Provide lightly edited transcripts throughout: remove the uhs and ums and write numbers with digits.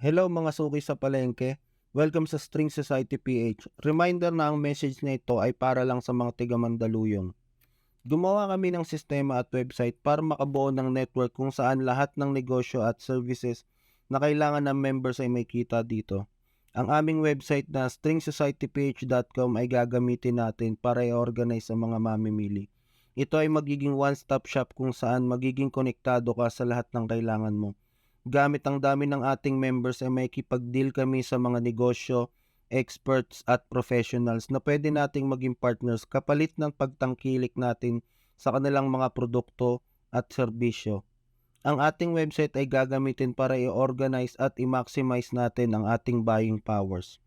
Hello mga suki sa palengke. Welcome sa String Society PH. Reminder na ang message na ito ay para lang sa mga tiga Mandaluyong. Gumawa kami ng sistema at website para makabuo ng network kung saan lahat ng negosyo at services na kailangan ng members ay may kita dito. Ang aming website na stringsocietyph.com ay gagamitin natin para i-organize ang mga mamimili. Ito ay magiging one-stop shop kung saan magiging konektado ka sa lahat ng kailangan mo. Gamit ang dami ng ating members ay makikipag-deal kami sa mga negosyo, experts at professionals na pwede nating maging partners kapalit ng pagtangkilik natin sa kanilang mga produkto at serbisyo. Ang ating website ay gagamitin para i-organize at i-maximize natin ang ating buying powers.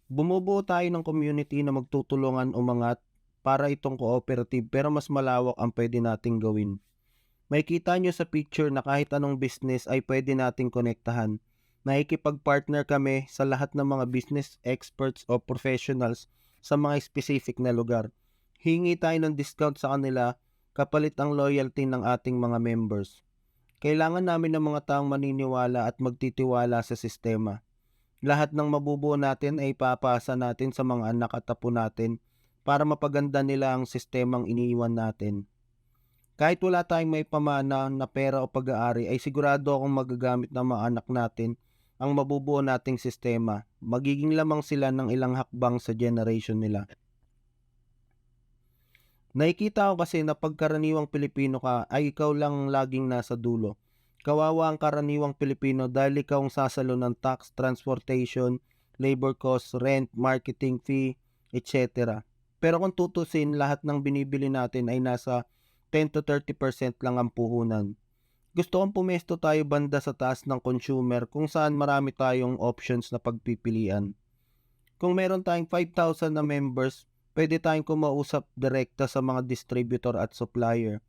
Bumubuo tayo ng community na magtutulungan umangat para itong cooperative pero mas malawak ang pwede nating gawin. Makikita nyo sa picture na kahit anong business ay pwede nating konektahan. Nakikipag-partner kami sa lahat ng mga business experts o professionals sa mga specific na lugar. Hingi tayo ng discount sa kanila kapalit ang loyalty ng ating mga members. Kailangan namin ng mga taong maniniwala at magtitiwala sa sistema. Lahat ng mabubuo natin ay papasa natin sa mga anak at apo natin para mapaganda nila ang sistemang iniiwan natin. Kahit wala tayong may pamana na pera o pag-aari ay sigurado akong magagamit ng mga anak natin ang mabubuo nating sistema. Magiging lamang sila ng ilang hakbang sa generation nila. Nakikita ko kasi na pagkaraniwang Pilipino ka ay ikaw lang laging nasa dulo. Kawawa ang karaniwang Pilipino dahil ikaw ang sasalo ng tax, transportation, labor costs, rent, marketing fee, etc. Pero kung tutusin, lahat ng binibili natin ay nasa 10 to 30% lang ang puhunan. Gusto kong pumesto tayo banda sa taas ng consumer kung saan marami tayong options na pagpipilian. Kung meron tayong 5,000 na members, pwede tayong kumausap direkta sa mga distributor at supplier.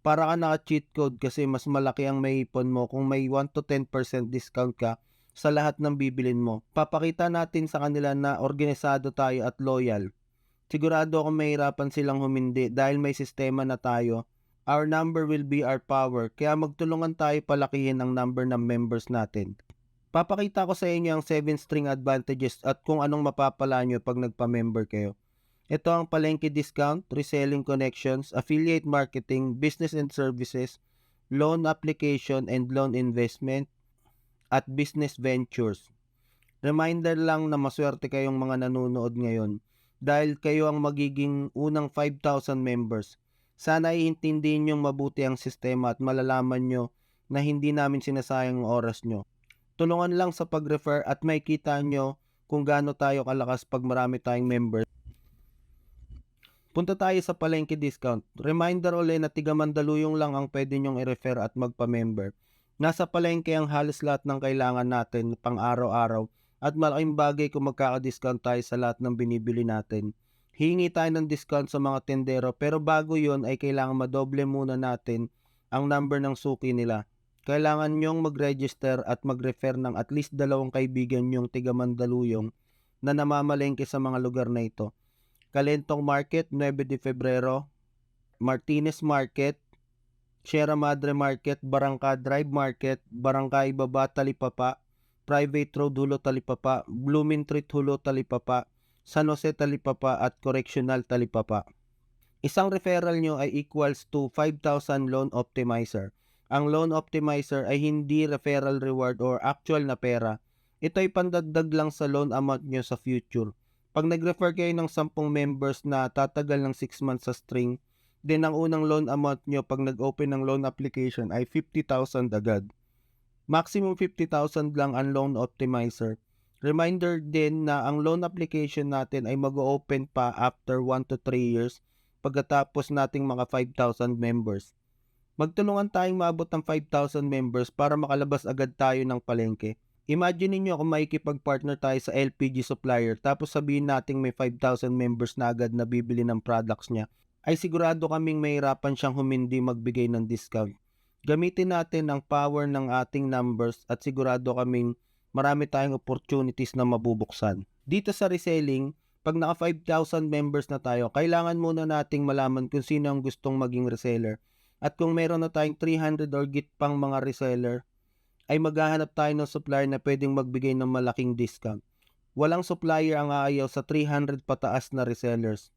Para ka naka-cheat code kasi mas malaki ang maipon mo kung may 1 to 10% discount ka sa lahat ng bibilin mo. Papakita natin sa kanila na organisado tayo at loyal. Sigurado akong mahirapan silang humindi dahil may sistema na tayo. Our number will be our power, kaya magtulungan tayo palakihin ang number ng members natin. Papakita ko sa inyo ang 7 string advantages at kung anong mapapala nyo pag nagpa-member kayo. Ito ang palengke discount, reselling connections, affiliate marketing, business and services, loan application and loan investment, at business ventures. Reminder lang na maswerte kayong mga nanonood ngayon dahil kayo ang magiging unang 5,000 members. Sana iintindihin niyong mabuti ang sistema at malalaman nyo na hindi namin sinasayang ang oras nyo. Tulungan lang sa pag-refer at makikita nyo kung gaano tayo kalakas pag marami tayong members. Punta tayo sa palengke discount. Reminder ulit na tiga Mandaluyong lang ang pwede nyong i-refer at magpa-member. Nasa palengke ang halos lahat ng kailangan natin pang araw-araw at malaking bagay kung magkaka-discount tayo sa lahat ng binibili natin. Hingi tayo ng discount sa mga tendero pero bago yon ay kailangan madoble muna natin ang number ng suki nila. Kailangan nyong mag-register at mag-refer ng at least 2 kaibigan nyong tiga Mandaluyong na namamalengke sa mga lugar na ito. Calentong Market, 9 de Febrero, Martinez Market, Sierra Madre Market, Barangka Drive Market, Barangay Baba Talipapa, Private Road Hulo Talipapa, Blooming Street Hulo Talipapa, San Jose Talipapa at Correctional Talipapa. Isang referral nyo ay equals to 5,000 loan optimizer. Ang loan optimizer ay hindi referral reward or actual na pera. Ito ay pandagdag lang sa loan amount nyo sa future. Pag nag-refer kayo ng 10 members na tatagal ng 6 months sa string, then ang unang loan amount nyo pag nag-open ng loan application ay 50,000 agad. Maximum 50,000 lang ang loan optimizer. Reminder din na ang loan application natin ay mag-open pa after 1 to 3 years pagkatapos nating mga 5,000 members. Magtulungan tayong maabot ng 5,000 members para makalabas agad tayo ng palengke. Imagine niyo kung makikipag-partner tayo sa LPG supplier tapos sabihin nating may 5,000 members na agad na bibili ng products niya, ay sigurado kaming mahirapan siyang humindi magbigay ng discount. Gamitin natin ang power ng ating numbers at sigurado kaming marami tayong opportunities na mabubuksan. Dito sa reselling, pag naka 5,000 members na tayo, kailangan muna nating malaman kung sino ang gustong maging reseller. At kung meron na tayong 300 or git pang mga reseller, ay maghahanap tayo ng supplier na pwedeng magbigay ng malaking discount. Walang supplier ang aayaw sa 300 pataas na resellers.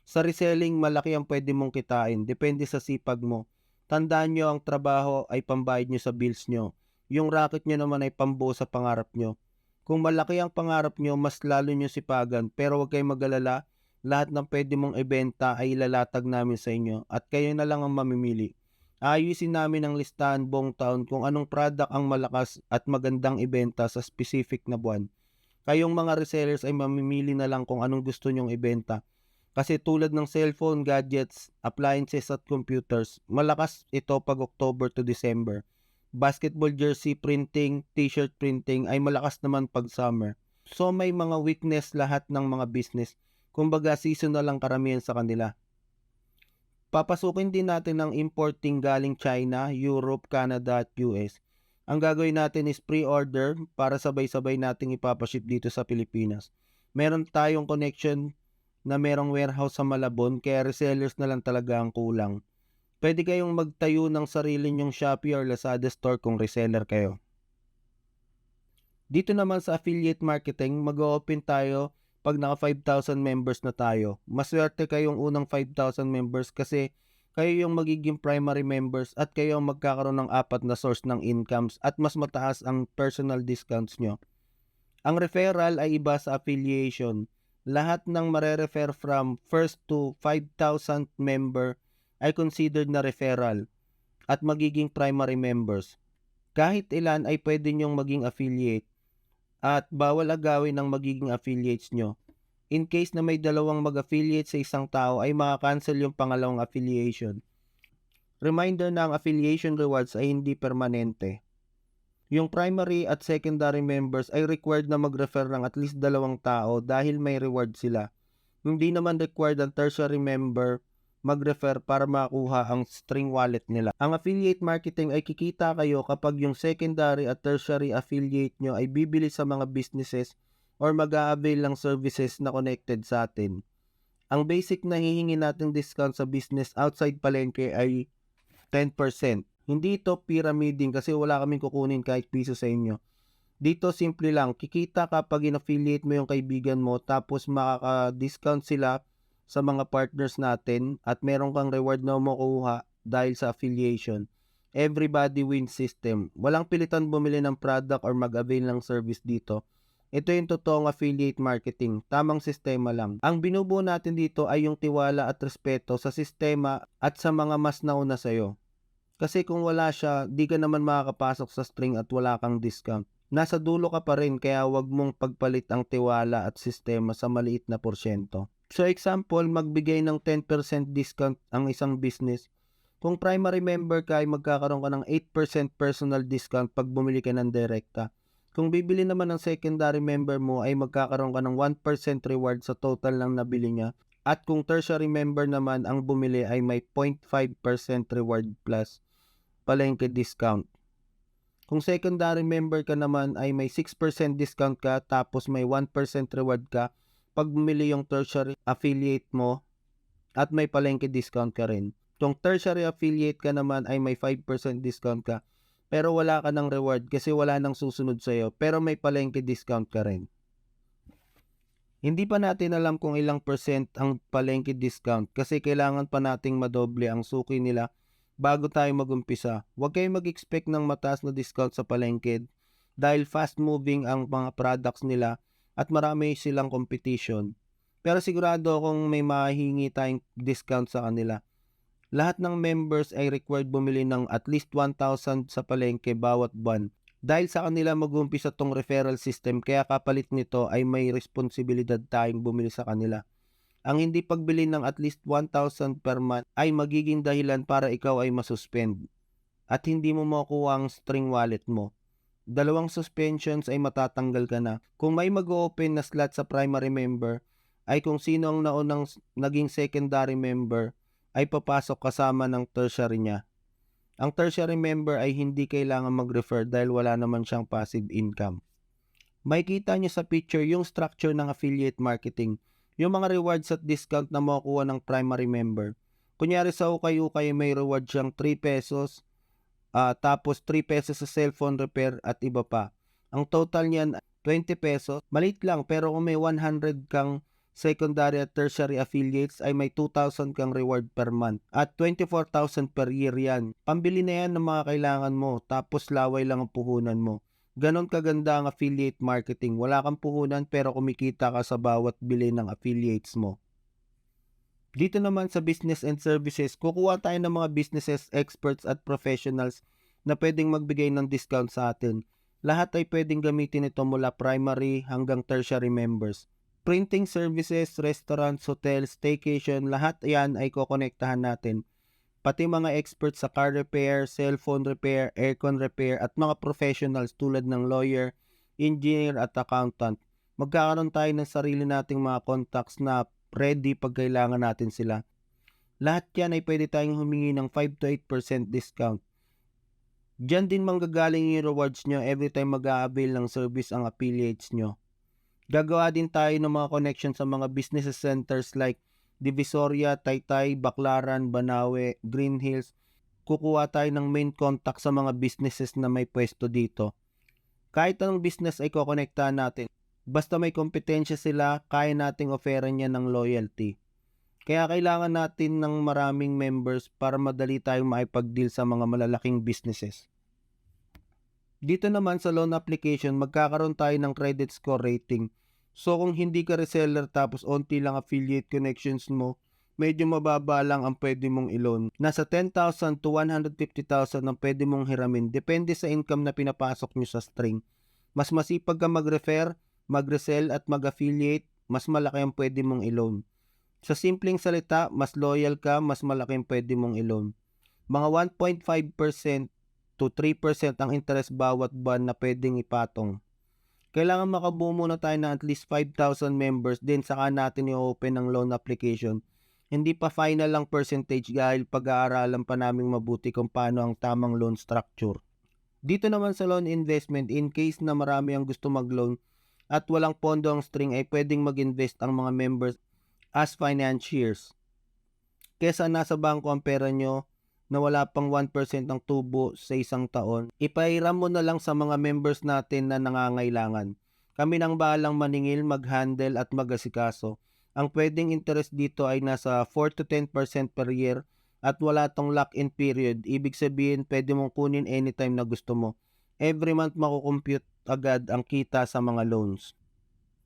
Sa reselling, malaki ang pwede mong kitain, depende sa sipag mo. Tandaan nyo, ang trabaho ay pambayad nyo sa bills nyo. Yung racket nyo naman ay pambuo sa pangarap nyo. Kung malaki ang pangarap nyo, mas lalo nyo sipagan, pero huwag kayong mag-alala, lahat ng pwede mong ibenta ay ilalatag namin sa inyo at kayo na lang ang mamimili. Ayusin namin ang listahan buong taon kung anong product ang malakas at magandang ibenta sa specific na buwan. Kayong mga resellers ay mamimili na lang kung anong gusto nyong ibenta. Kasi tulad ng cellphone, gadgets, appliances at computers, malakas ito pag October to December. Basketball jersey printing, t-shirt printing ay malakas naman pag summer. So may mga weakness lahat ng mga business. Kumbaga seasonal lang karamihan sa kanila. Papasukin din natin ang importing galing China, Europe, Canada at US. Ang gagawin natin is pre-order para sabay-sabay nating ipapaship dito sa Pilipinas. Meron tayong connection na merong warehouse sa Malabon kaya resellers na lang talaga ang kulang. Pwede kayong magtayo ng sarili nyong Shopee or Lazada store kung reseller kayo. Dito naman sa affiliate marketing, mag-open tayo pag naka 5,000 members na tayo. Maswerte kayong unang 5,000 members kasi kayo yung magiging primary members at kayo ang magkakaroon ng apat na source ng incomes at mas mataas ang personal discounts nyo. Ang referral ay iba sa affiliation. Lahat ng mare-refer from first to 5,000 member ay considered na referral at magiging primary members. Kahit ilan ay pwede nyong maging affiliate at bawal agawin ng magiging affiliates nyo. In case na may dalawang mag-affiliate sa isang tao ay makakancel yung pangalawang affiliation. Reminder na ang affiliation rewards ay hindi permanente. Yung primary at secondary members ay required na mag-refer ng at least dalawang tao dahil may reward sila. Hindi naman required ang tertiary member mag-refer para makuha ang string wallet nila. Ang affiliate marketing ay kikita kayo kapag yung secondary at tertiary affiliate nyo ay bibili sa mga businesses or mag-a-avail ng services na connected sa atin. Ang basic na hihingi nating discount sa business outside palengke ay 10%. Hindi ito pyramiding kasi wala kaming kukunin kahit piso sa inyo. Dito simple lang, kikita kapag in-affiliate mo yung kaibigan mo tapos makaka-discount sila sa mga partners natin at meron kang reward na makuha dahil sa affiliation. Everybody wins system. Walang pilitan bumili ng product or mag-avail ng service dito. Ito yung totoong affiliate marketing. Tamang sistema lang. Ang binubuo natin dito ay yung tiwala at respeto sa sistema at sa mga mas nauna sa'yo. Kasi kung wala siya, di ka naman makakapasok sa string at wala kang discount. Nasa dulo ka pa rin kaya wag mong pagpalit ang tiwala at sistema sa maliit na porsyento. So example, magbigay ng 10% discount ang isang business. Kung primary member ka ay magkakaroon ka ng 8% personal discount pag bumili ka ng direkta. Kung bibili naman ng secondary member mo ay magkakaroon ka ng 1% reward sa total ng nabili niya. At kung tertiary member naman ang bumili ay may 0.5% reward plus palengke discount. Kung secondary member ka naman ay may 6% discount ka tapos may 1% reward ka pag bumili yung tertiary affiliate mo at may palengke discount ka rin. Kung tertiary affiliate ka naman ay may 5% discount ka pero wala ka ng reward kasi wala nang susunod sa'yo pero may palengke discount ka rin. Hindi pa natin alam kung ilang percent ang palengke discount kasi kailangan pa nating madoble ang suki nila bago tayo mag-umpisa. Huwag kayong mag-expect ng mataas na discount sa palengke dahil fast moving ang mga products nila at marami silang competition. Pero sigurado akong may mahihingi tayong discount sa kanila. Lahat ng members ay required bumili ng at least 1,000 sa palengke bawat buwan. Dahil sa kanila mag-uumpisa tong referral system kaya kapalit nito ay may responsibilidad tayong bumili sa kanila. Ang hindi pagbili ng at least 1,000 per month ay magiging dahilan para ikaw ay masuspend at hindi mo makuha ang string wallet mo. 2 suspensions ay matatanggal ka na. Kung may mag-open na slot sa primary member, ay kung sino ang naunang naging secondary member, ay papasok kasama ng tertiary niya. Ang tertiary member ay hindi kailangan mag-refer dahil wala naman siyang passive income. Makikita nyo sa picture yung structure ng affiliate marketing, yung mga rewards at discount na makukuha ng primary member. Kunyari sa ukay-ukay may reward siyang 3 pesos, tapos 3 pesos sa cellphone repair at iba pa. Ang total niyan ₱20. Maliit lang pero kung may 100 kang secondary at tertiary affiliates ay may 2,000 kang reward per month at 24,000 per year yan. Pambili na yan ng mga kailangan mo tapos laway lang ang puhunan mo. Ganon kaganda ang affiliate marketing. Wala kang puhunan pero kumikita ka sa bawat bili ng affiliates mo. Dito naman sa business and services, kukuha tayo ng mga businesses, experts at professionals na pwedeng magbigay ng discount sa atin. Lahat ay pwedeng gamitin ito mula primary hanggang tertiary members. Printing services, restaurants, hotels, staycation, lahat yan ay kokonektahan natin. Pati mga experts sa car repair, cellphone repair, aircon repair at mga professionals tulad ng lawyer, engineer at accountant. Magkakaroon tayo ng sarili nating mga contacts na ready pag kailangan natin sila. Lahat yan ay pwede tayong humingi ng 5 to 8% discount. Diyan din manggagaling yung rewards nyo every time mag-a-avail ng service ang affiliates nyo. Gagawa din tayo ng mga connection sa mga business centers like Divisoria, Taytay, Baclaran, Banawe, Green Hills. Kukuha tayo ng main contact sa mga businesses na may pwesto dito. Kahit anong business ay kokonektahan natin. Basta may kompetensya sila, kaya nating offeran niya ng loyalty. Kaya kailangan natin ng maraming members para madali tayong maipag-deal sa mga malalaking businesses. Dito naman sa loan application, magkakaroon tayo ng credit score rating. So kung hindi ka reseller tapos onti lang affiliate connections mo, medyo mababa lang ang pwede mong i-loan. Nasa 10,000 to 150,000 ang pwede mong hiramin. Depende sa income na pinapasok nyo sa string. Mas masipag ka mag-refer, mag-resell at mag-affiliate, mas malaki ang pwede mong i-loan. Sa simpleng salita, mas loyal ka, mas malaki ang pwede mong i-loan. Mga 1.5% to 3% ang interest bawat buwan na pwedeng ipatong. Kailangan makabuo muna tayo na at least 5,000 members din saka natin i-open ang loan application. Hindi pa final lang percentage dahil pag-aaralan pa namin mabuti kung paano ang tamang loan structure. Dito naman sa loan investment, in case na marami ang gusto mag-loan at walang pondo ang string ay pwedeng mag-invest ang mga members as financiers. Kesa nasa bangko ang pera nyo na wala pang 1% ng tubo sa isang taon, ipahiram mo na lang sa mga members natin na nangangailangan. Kami nang bahalang maningil, mag-handle at mag-asikaso. Ang pwedeng interest dito ay nasa 4 to 10% per year at wala tong lock-in period. Ibig sabihin, pwede mong kunin anytime na gusto mo. Every month makukompute agad ang kita sa mga loans.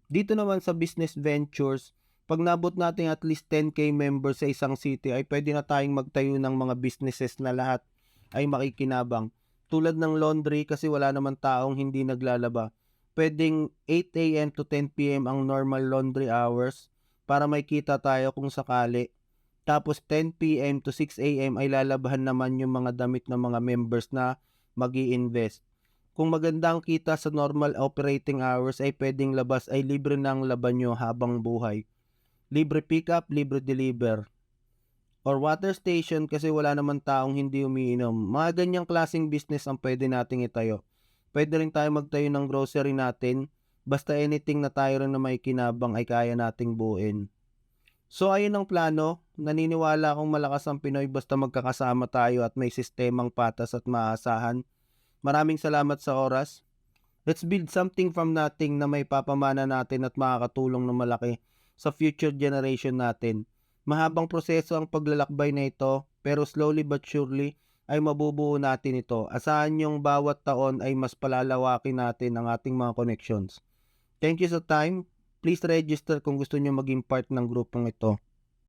Dito naman sa business ventures, pag nabot natin at least 10k members sa isang city ay pwede na tayong magtayo ng mga businesses na lahat ay makikinabang. Tulad ng laundry kasi wala naman taong hindi naglalaba. Pwedeng 8 a.m. to 10 p.m. ang normal laundry hours para may kita tayo kung sakali. Tapos 10 p.m. to 6 a.m. ay lalabahan naman yung mga damit ng mga members na mag-i-invest. Kung maganda ang kita sa normal operating hours ay pwedeng labas ay libre na ang laban nyo habang buhay. Libre pick up, libre deliver. Or water station kasi wala naman taong hindi umiinom. Mga ganyang klaseng business ang pwede nating itayo. Pwede rin tayo magtayo ng grocery natin. Basta anything na tayo rin na may kinabang ay kaya nating buuin. So ayun ang plano. Naniniwala akong malakas ang Pinoy basta magkakasama tayo at may sistemang patas at maasahan. Maraming salamat sa oras. Let's build something from nothing na may papamana natin at makakatulong ng malaki sa future generation natin. Mahabang proseso ang paglalakbay na ito, pero slowly but surely ay mabubuo natin ito. Asahan yung bawat taon ay mas palalawakin natin ang ating mga connections. Thank you sa time. Please register kung gusto nyo maging part ng grupong ito.